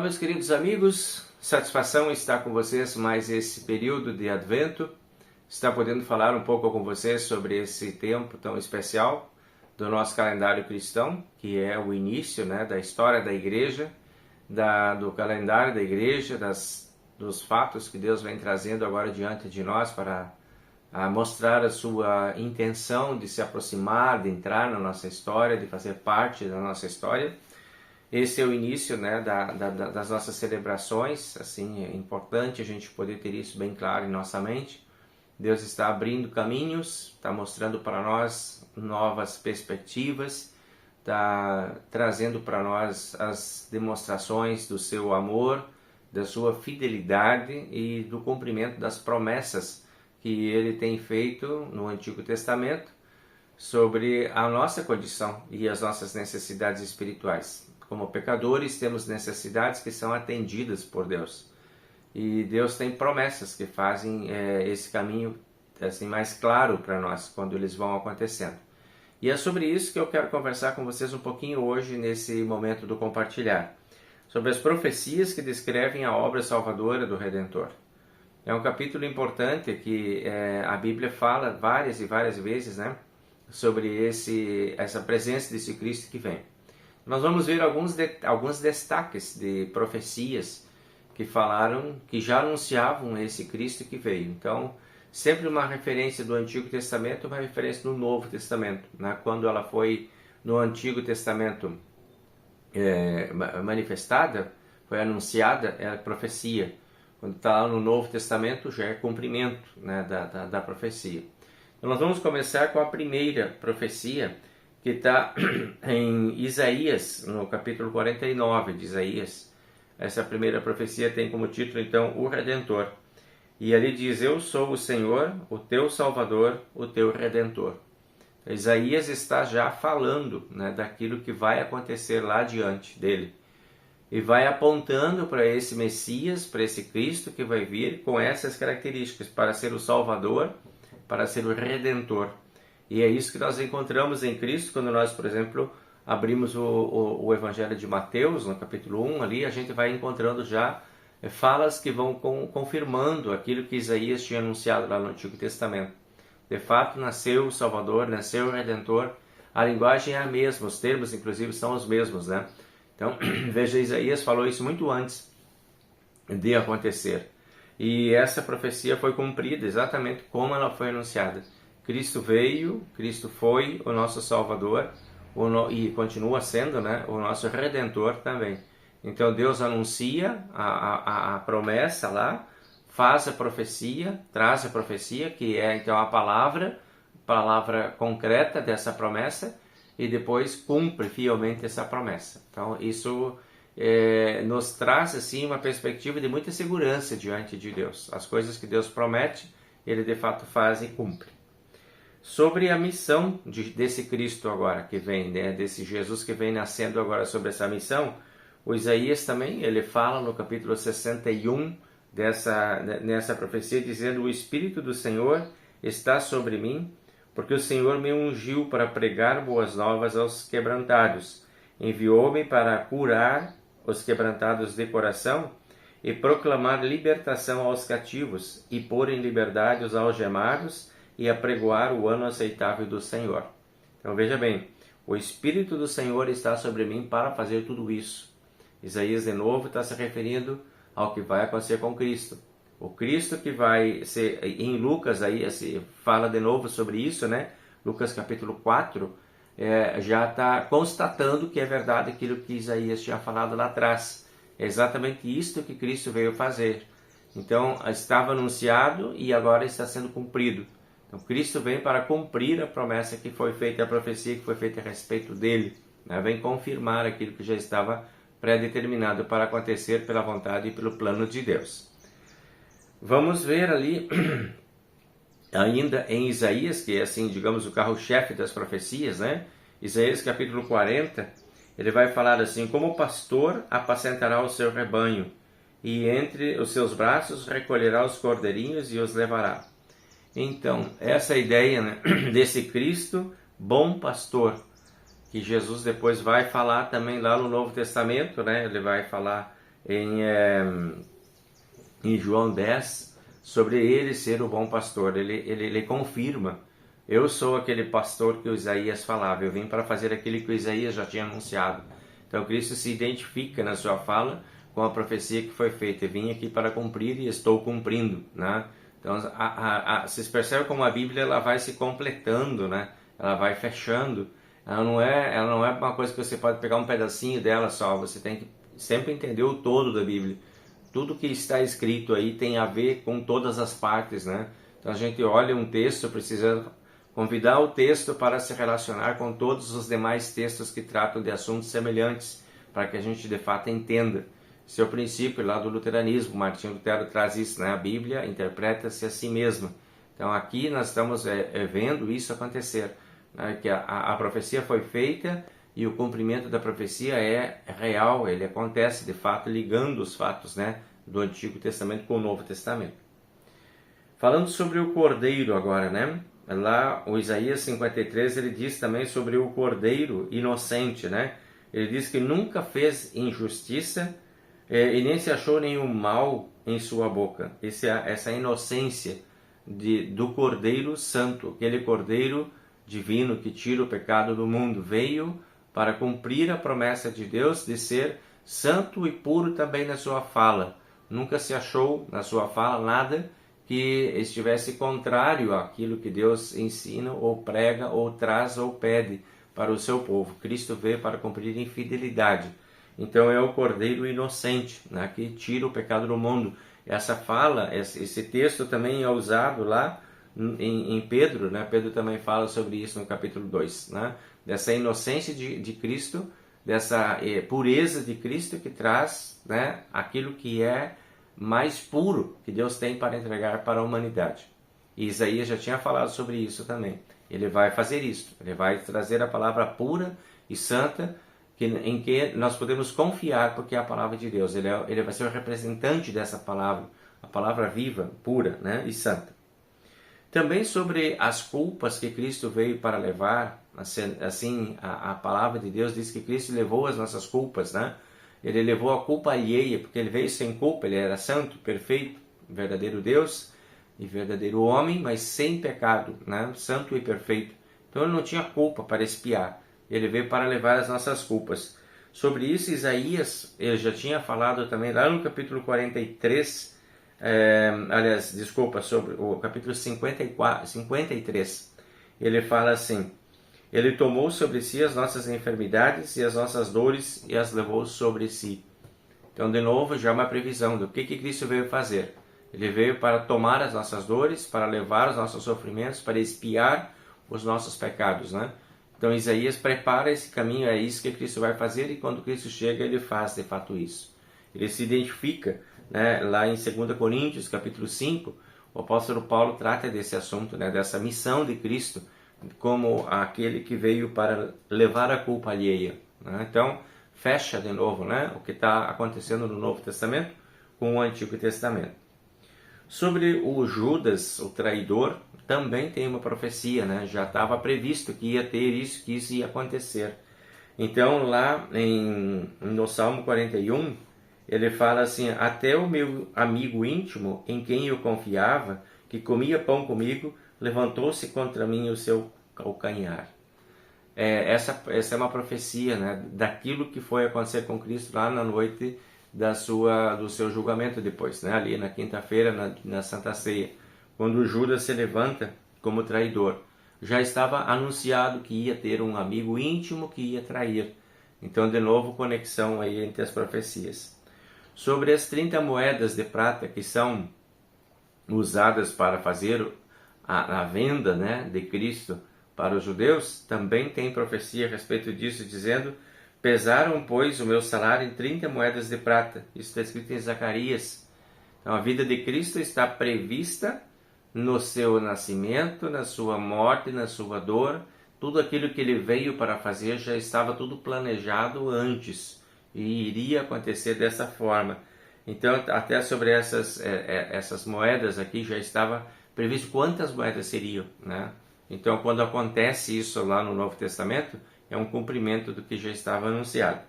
meus queridos amigos, satisfação estar com vocês mais esse período de Advento, estar podendo falar um pouco com vocês sobre esse tempo tão especial do nosso calendário cristão, que é o início, da história da igreja, do calendário da igreja, dos fatos que Deus vem trazendo agora diante de nós para mostrar a sua intenção de se aproximar, de entrar na nossa história, de fazer parte da nossa história. Esse é o início das nossas celebrações. Assim, é importante a gente poder ter isso bem claro em nossa mente. Deus está abrindo caminhos, está mostrando para nós novas perspectivas, está trazendo para nós as demonstrações do seu amor, da sua fidelidade e do cumprimento das promessas que ele tem feito no Antigo Testamento sobre a nossa condição e as nossas necessidades espirituais. Como pecadores, temos necessidades que são atendidas por Deus. E Deus tem promessas que fazem esse caminho assim, mais claro para nós quando eles vão acontecendo. E é sobre isso que eu quero conversar com vocês um pouquinho hoje, nesse momento do compartilhar. Sobre as profecias que descrevem a obra salvadora do Redentor. É um capítulo importante que a Bíblia fala várias e várias vezes, sobre essa presença desse Cristo que vem. Nós vamos ver alguns destaques de profecias que falaram, que já anunciavam esse Cristo que veio. Então, sempre uma referência do Antigo Testamento, uma referência do Novo Testamento. Quando ela foi no Antigo Testamento manifestada, foi anunciada, é profecia. Quando está lá no Novo Testamento, já é cumprimento da profecia. Então, nós vamos começar com a primeira profecia, que está em Isaías, no capítulo 49 de Isaías. Essa primeira profecia tem como título, então, o Redentor. E ali diz: eu sou o Senhor, o teu Salvador, o teu Redentor. Então, Isaías está já falando daquilo que vai acontecer lá diante dele. E vai apontando para esse Messias, para esse Cristo que vai vir com essas características, para ser o Salvador, para ser o Redentor. E é isso que nós encontramos em Cristo quando nós, por exemplo, abrimos o Evangelho de Mateus, no capítulo 1, ali a gente vai encontrando já falas que vão confirmando aquilo que Isaías tinha anunciado lá no Antigo Testamento. De fato, nasceu o Salvador, nasceu o Redentor, a linguagem é a mesma, os termos inclusive são os mesmos, Então, veja, Isaías falou isso muito antes de acontecer. E essa profecia foi cumprida exatamente como ela foi anunciada. Cristo veio, Cristo foi o nosso Salvador e continua sendo o nosso Redentor também. Então Deus anuncia a promessa lá, faz a profecia, traz a profecia, que é então a palavra concreta dessa promessa, e depois cumpre fielmente essa promessa. Então isso nos traz assim uma perspectiva de muita segurança diante de Deus. As coisas que Deus promete, Ele de fato faz e cumpre. Sobre a missão desse Cristo agora que vem, desse Jesus que vem nascendo agora, sobre essa missão, o Isaías também, ele fala no capítulo 61 nessa profecia, dizendo: o Espírito do Senhor está sobre mim, porque o Senhor me ungiu para pregar boas novas aos quebrantados, enviou-me para curar os quebrantados de coração e proclamar libertação aos cativos e pôr em liberdade os algemados e apregoar o ano aceitável do Senhor. Então veja bem, o Espírito do Senhor está sobre mim para fazer tudo isso. Isaías de novo está se referindo ao que vai acontecer com Cristo. O Cristo que vai ser, em Lucas aí fala de novo sobre isso, Lucas capítulo 4, já está constatando que é verdade aquilo que Isaías tinha falado lá atrás. É exatamente isto que Cristo veio fazer. Então estava anunciado e agora está sendo cumprido. Então Cristo vem para cumprir a promessa que foi feita, a profecia que foi feita a respeito dele. Vem confirmar aquilo que já estava pré-determinado para acontecer pela vontade e pelo plano de Deus. Vamos ver ali, ainda em Isaías, que é assim, digamos, o carro-chefe das profecias, Isaías capítulo 40, ele vai falar assim: como o pastor apacentará o seu rebanho, e entre os seus braços recolherá os cordeirinhos e os levará. Então, essa ideia desse Cristo, bom pastor, que Jesus depois vai falar também lá no Novo Testamento, Ele vai falar em João 10, sobre ele ser o bom pastor. Ele confirma: eu sou aquele pastor que o Isaías falava, eu vim para fazer aquilo que o Isaías já tinha anunciado. Então Cristo se identifica na sua fala com a profecia que foi feita: eu vim aqui para cumprir e estou cumprindo, né? Então vocês percebem como a Bíblia ela vai se completando, né? Ela vai fechando. Ela não é uma coisa que você pode pegar um pedacinho dela só, você tem que sempre entender o todo da Bíblia. Tudo que está escrito aí tem a ver com todas as partes, né? Então a gente olha um texto, precisa convidar o texto para se relacionar com todos os demais textos que tratam de assuntos semelhantes, para que a gente de fato entenda. Esse é o princípio lá do luteranismo. Martinho Lutero traz isso, né? A Bíblia interpreta-se a si mesma. Então aqui nós estamos vendo isso acontecer, né? Que a profecia foi feita e o cumprimento da profecia é real, ele acontece de fato, ligando os fatos, né, do Antigo Testamento com o Novo Testamento. Falando sobre o Cordeiro agora, né? Lá o Isaías 53 ele diz também sobre o Cordeiro inocente, né? Ele diz que nunca fez injustiça e nem se achou nenhum mal em sua boca. Essa inocência do Cordeiro Santo, aquele Cordeiro divino que tira o pecado do mundo, veio para cumprir a promessa de Deus de ser santo e puro também na sua fala. Nunca se achou na sua fala nada que estivesse contrário àquilo que Deus ensina, ou prega, ou traz, ou pede para o seu povo. Cristo veio para cumprir em fidelidade. Então é o Cordeiro inocente, né, que tira o pecado do mundo. Essa fala, esse texto também é usado lá em Pedro, né? Pedro também fala sobre isso no capítulo 2, né? Dessa inocência de Cristo, dessa pureza de Cristo que traz, né, aquilo que é mais puro que Deus tem para entregar para a humanidade. E Isaías já tinha falado sobre isso também. Ele vai fazer isso, ele vai trazer a palavra pura e santa, em que nós podemos confiar, porque é a palavra de Deus. Ele vai ser o representante dessa palavra, a palavra viva, pura, né, e santa. Também sobre as culpas que Cristo veio para levar, assim, a palavra de Deus diz que Cristo levou as nossas culpas, né? Ele levou a culpa alheia, porque ele veio sem culpa, ele era santo, perfeito, verdadeiro Deus e verdadeiro homem, mas sem pecado, né? Santo e perfeito. Então ele não tinha culpa para expiar, ele veio para levar as nossas culpas. Sobre isso, Isaías ele já tinha falado também lá no capítulo 43, sobre o capítulo 53, ele fala assim: ele tomou sobre si as nossas enfermidades e as nossas dores e as levou sobre si. Então, de novo, já uma previsão do que Cristo veio fazer. Ele veio para tomar as nossas dores, para levar os nossos sofrimentos, para expiar os nossos pecados, né? Então, Isaías prepara esse caminho, é isso que Cristo vai fazer, e quando Cristo chega, ele faz de fato isso. Ele se identifica, né? Lá em 2 Coríntios, capítulo 5, o apóstolo Paulo trata desse assunto, né? Dessa missão de Cristo, como aquele que veio para levar a culpa alheia, né? Então, fecha de novo, né, o que está acontecendo no Novo Testamento com o Antigo Testamento. Sobre o Judas, o traidor, também tem uma profecia, né? Já estava previsto que ia ter isso, que isso ia acontecer. Então, lá no Salmo 41, ele fala assim: até o meu amigo íntimo, em quem eu confiava, que comia pão comigo, levantou-se contra mim o seu calcanhar. Essa é uma profecia, né, daquilo que foi acontecer com Cristo lá na noite do seu julgamento depois, né, ali na quinta-feira, na Santa Ceia, quando Judas se levanta como traidor. Já estava anunciado que ia ter um amigo íntimo que ia trair. Então, de novo, conexão aí entre as profecias. Sobre as 30 moedas de prata que são usadas para fazer a venda, né, de Cristo para os judeus, também tem profecia a respeito disso, dizendo: pesaram, pois, o meu salário em 30 moedas de prata. Isso está escrito em Zacarias. Então, a vida de Cristo está prevista no seu nascimento, na sua morte, na sua dor. Tudo aquilo que ele veio para fazer já estava tudo planejado antes e iria acontecer dessa forma. Então, até sobre essas moedas aqui já estava previsto quantas moedas seriam, né? Então, quando acontece isso lá no Novo Testamento, é um cumprimento do que já estava anunciado.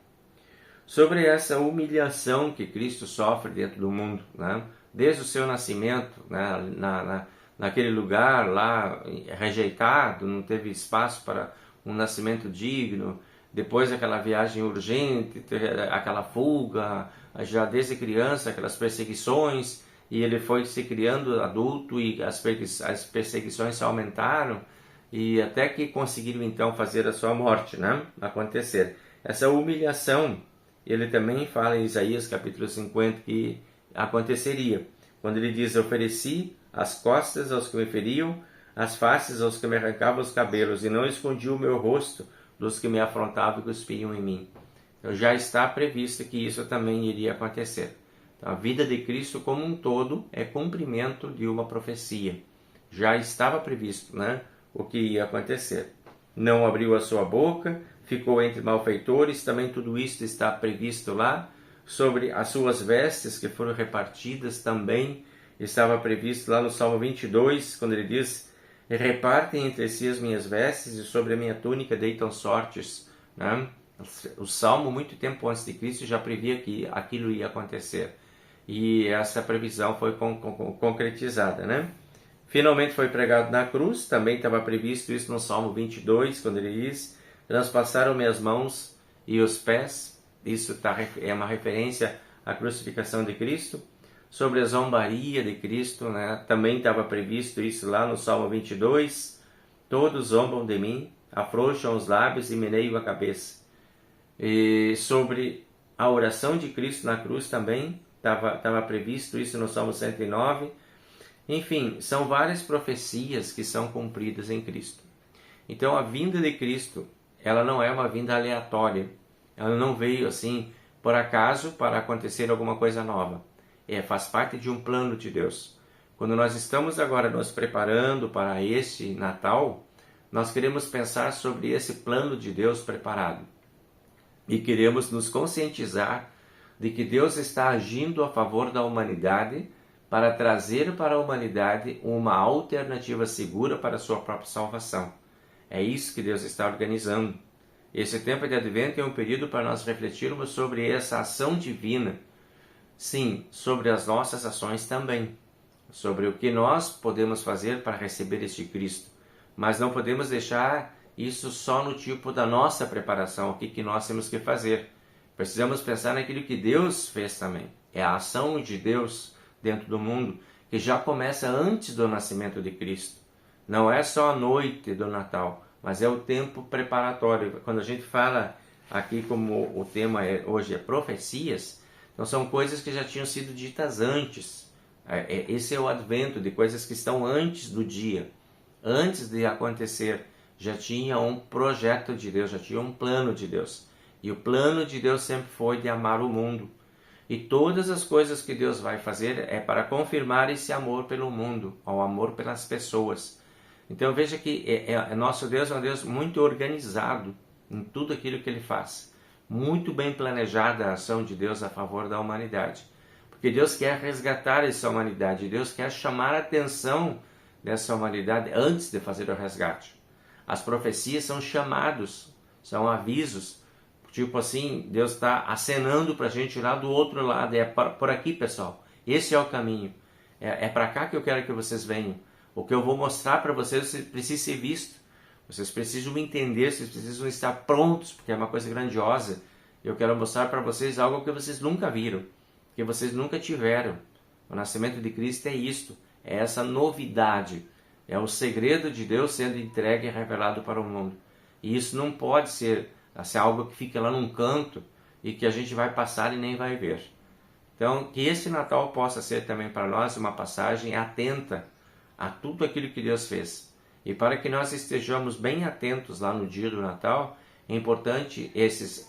sobre essa humilhação que Cristo sofre dentro do mundo, né? Desde o seu nascimento, né? Naquele lugar lá rejeitado, não teve espaço para um nascimento digno, depois aquela viagem urgente, aquela fuga, já desde criança, aquelas perseguições, e ele foi se criando adulto e as perseguições se aumentaram, e até que conseguiram então fazer a sua morte, né? Acontecer. Essa humilhação, ele também fala em Isaías capítulo 50 que aconteceria, quando ele diz: ofereci as costas aos que me feriam, as faces aos que me arrancavam os cabelos, e não escondi o meu rosto dos que me afrontavam e cuspiam em mim. Então já está previsto que isso também iria acontecer. Então, a vida de Cristo como um todo é cumprimento de uma profecia. Já estava previsto, né, o que ia acontecer. Não abriu a sua boca, ficou entre malfeitores, também tudo isso está previsto lá. Sobre as suas vestes que foram repartidas também estava previsto lá no Salmo 22, quando ele diz: repartem entre si as minhas vestes e sobre a minha túnica deitam sortes, né? O Salmo, muito tempo antes de Cristo, já previa que aquilo ia acontecer. E essa previsão foi concretizada, né? Finalmente foi pregado na cruz, também estava previsto isso no Salmo 22, quando ele diz: transpassaram-me as mãos e os pés. Isso é uma referência à crucificação de Cristo. Sobre a zombaria de Cristo, né? Também estava previsto isso lá no Salmo 22. Todos zombam de mim, afrouxam os lábios e meneiam a cabeça. E sobre a oração de Cristo na cruz também estava previsto isso no Salmo 109. Enfim, são várias profecias que são cumpridas em Cristo. Então a vinda de Cristo, ela não é uma vinda aleatória. Ela não veio assim por acaso para acontecer alguma coisa nova. Faz parte de um plano de Deus. Quando nós estamos agora nos preparando para esse Natal, nós queremos pensar sobre esse plano de Deus preparado. E queremos nos conscientizar de que Deus está agindo a favor da humanidade para trazer para a humanidade uma alternativa segura para a sua própria salvação. É isso que Deus está organizando. Esse tempo de Advento é um período para nós refletirmos sobre essa ação divina. Sim, sobre as nossas ações também. Sobre o que nós podemos fazer para receber este Cristo. Mas não podemos deixar isso só no tipo da nossa preparação, o que nós temos que fazer. Precisamos pensar naquilo que Deus fez também. É a ação de Deus dentro do mundo, que já começa antes do nascimento de Cristo. Não é só a noite do Natal, mas é o tempo preparatório. Quando a gente fala aqui, como o tema hoje é profecias, então são coisas que já tinham sido ditas antes. Esse é o advento de coisas que estão antes do dia. Antes de acontecer, já tinha um projeto de Deus, já tinha um plano de Deus. E o plano de Deus sempre foi de amar o mundo. E todas as coisas que Deus vai fazer é para confirmar esse amor pelo mundo, o amor pelas pessoas. Então veja que nosso Deus é um Deus muito organizado em tudo aquilo que Ele faz. Muito bem planejada a ação de Deus a favor da humanidade. Porque Deus quer resgatar essa humanidade, Deus quer chamar a atenção dessa humanidade antes de fazer o resgate. As profecias são chamados, são avisos. Tipo assim, Deus está acenando para a gente lá do outro lado. É por aqui, pessoal. Esse é o caminho. É para cá que eu quero que vocês venham. O que eu vou mostrar para vocês precisa ser visto. Vocês precisam me entender, vocês precisam estar prontos, porque é uma coisa grandiosa. Eu quero mostrar para vocês algo que vocês nunca viram, que vocês nunca tiveram. O nascimento de Cristo é isto, é essa novidade. É o segredo de Deus sendo entregue e revelado para o mundo. E isso não pode ser algo que fica lá num canto e que a gente vai passar e nem vai ver. Então, que esse Natal possa ser também para nós uma passagem atenta a tudo aquilo que Deus fez. E para que nós estejamos bem atentos lá no dia do Natal,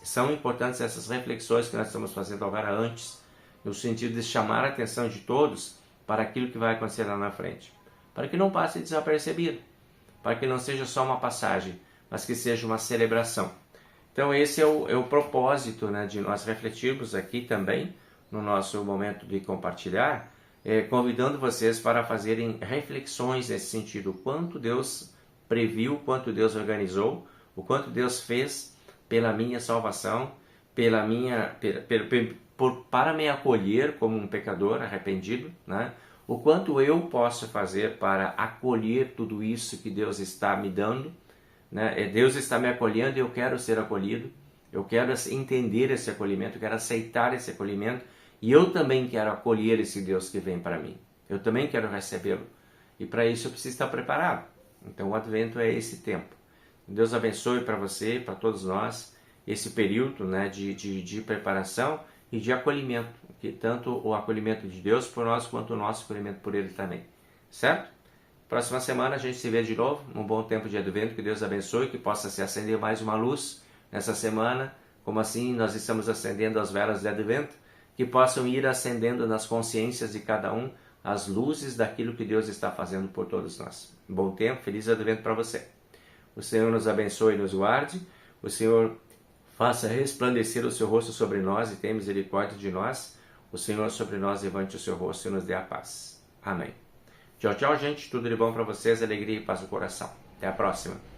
são importantes essas reflexões que nós estamos fazendo agora antes, no sentido de chamar a atenção de todos para aquilo que vai acontecer lá na frente. Para que não passe desapercebido, para que não seja só uma passagem, mas que seja uma celebração. Então esse é o propósito, né, de nós refletirmos aqui também, no nosso momento de compartilhar, convidando vocês para fazerem reflexões nesse sentido, o quanto Deus previu, o quanto Deus organizou, o quanto Deus fez pela minha salvação, para me acolher como um pecador arrependido, né? O quanto eu posso fazer para acolher tudo isso que Deus está me dando, né? Deus está me acolhendo e eu quero ser acolhido, eu quero entender esse acolhimento, eu quero aceitar esse acolhimento e eu também quero acolher esse Deus que vem para mim, eu também quero recebê-lo e para isso eu preciso estar preparado. Então o Advento é esse tempo. Deus abençoe para você, para todos nós, esse período, né, de preparação e de acolhimento, que tanto o acolhimento de Deus por nós, quanto o nosso acolhimento por Ele também, certo? Próxima semana a gente se vê de novo, um bom tempo de Advento, que Deus abençoe, que possa se acender mais uma luz nessa semana, como assim nós estamos acendendo as velas de Advento, que possam ir acendendo nas consciências de cada um as luzes daquilo que Deus está fazendo por todos nós. Um bom tempo, feliz Advento para você. O Senhor nos abençoe e nos guarde, o Senhor faça resplandecer o seu rosto sobre nós e tenha misericórdia de nós, o Senhor sobre nós levante o seu rosto e nos dê a paz. Amém. Tchau, tchau, gente. Tudo de bom para vocês, alegria e paz no coração. Até a próxima.